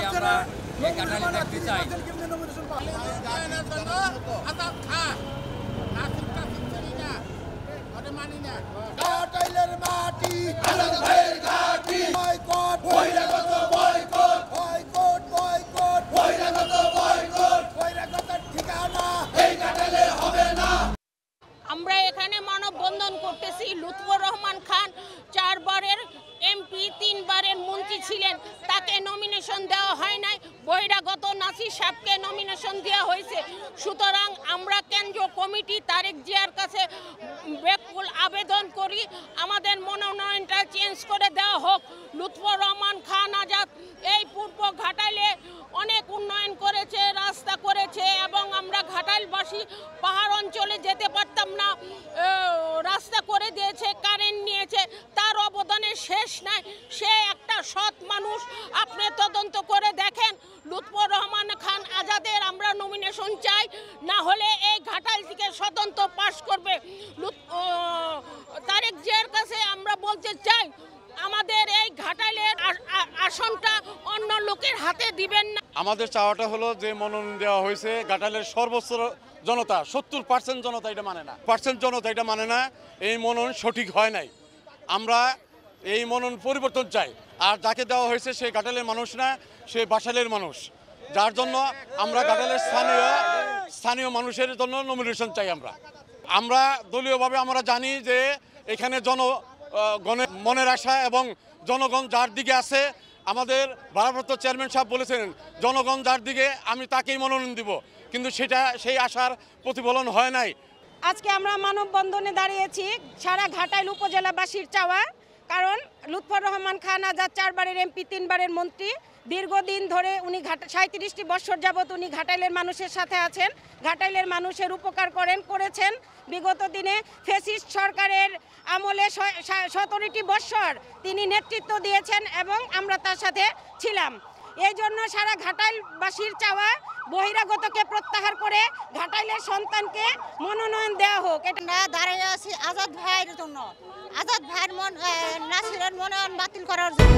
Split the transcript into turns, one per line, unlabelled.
আমরা এই কাঠালি দেখতে চাই।
আমরা এখানে মানববন্ধন করতেছি। লুৎফর রহমান খান 4 বারের এমপি, 3 বারের মন্ত্রী ছিলেন, তাকে নমিনেশন দেওয়া হয় নাই। বহিরাগত নাসির সাহেবকে নমিনেশন দেওয়া হয়েছে। সুতরাং আমরা কেন্দ্রীয় কমিটি তারেক জিয়ার কাছে ব্যাকুল আবেদন করি, আমাদের মনোনয়নটা চেঞ্জ করে দেওয়া হোক। লুৎফর রহমান খান আজাদ এই পূর্ব ঘাটাইলে অনেক উন্নয়ন করেছে, রাস্তা করেছে, এবং আমরা ঘাটাইলবাসী পাহাড় অঞ্চলে যেতে পারতাম না, রাস্তা করে দিয়েছে, কারেন্ট নিয়েছে, তার অবদানের শেষ নাই। সে একটা সৎ মানুষ। আপনি তদন্ত করে দেখেন। লুৎফর রহমান খান আজাদের আমরা নমিনেশন চাই, না হলে এই ঘাটাইল থেকে স্বতন্ত্র পাশ করবে। তারেক জিয়ার কাছে আমরা বলতে চাই, আমাদের এই ঘাটাইলের আসনটা অন্য লোকের হাতে দিবেন না।
আমাদের চাওয়াটা হলো যে মনোনয়ন দেওয়া হয়েছে ঘাটাইলের সর্বোচ্চ জনতা 70% জনতা এটা মানে না, জনতা এটা মানে না। এই মনোনয়ন সঠিক হয় নাই। আমরা এই মনোনয়ন পরিবর্তন চাই। আর যাকে দেওয়া হয়েছে সে ঘাটাইলের মানুষ না, সে বাসাইলের মানুষ, যার জন্য আমরা ঘাটাইলের স্থানীয় মানুষের জন্য নমিনেশন চাই। আমরা দলীয়ভাবে আমরা জানি যে এখানে জনগণের মনের আশা এবং জনগণ যার দিকে আছে, আমাদের ভারপ্রাপ্ত চেয়ারম্যান সাহেব বলেছেন জনগণ যার দিকে আমি তাকেই মনোনয়ন দিব, কিন্তু সেই আশার প্রতিফলন হয় নাই।
আজকে আমরা মানববন্ধনে দাঁড়িয়েছি সারা ঘাটাইল উপজেলাবাসীর চাওয়া, কারণ লুৎফর রহমান খান আজাদ 4 বারের এমপি, 3 বারের মন্ত্রী। দীর্ঘদিন ধরে উনি 37টি বছর যাবৎ উনি ঘাটাইলের মানুষের সাথে আছেন, ঘাটাইলের মানুষের উপকার করেছেন। বিগত দিনে ফ্যাসিস্ট সরকারের আমলে 17টি বছর তিনি নেতৃত্ব দিয়েছেন এবং আমরা তার সাথে ছিলাম। এই জন্য সারা ঘাটাইলবাসীর চাওয়া বহিরাগতকে প্রত্যাহার করে ঘাটাইলের সন্তানকে মনোনয়ন দেওয়া হোক।
এটা দাঁড়িয়ে আছি আজাদ ভাইয়ের জন্য, আজাদ ভাইয়ের নাসিরের মনোনয়ন বাতিল করার জন্য।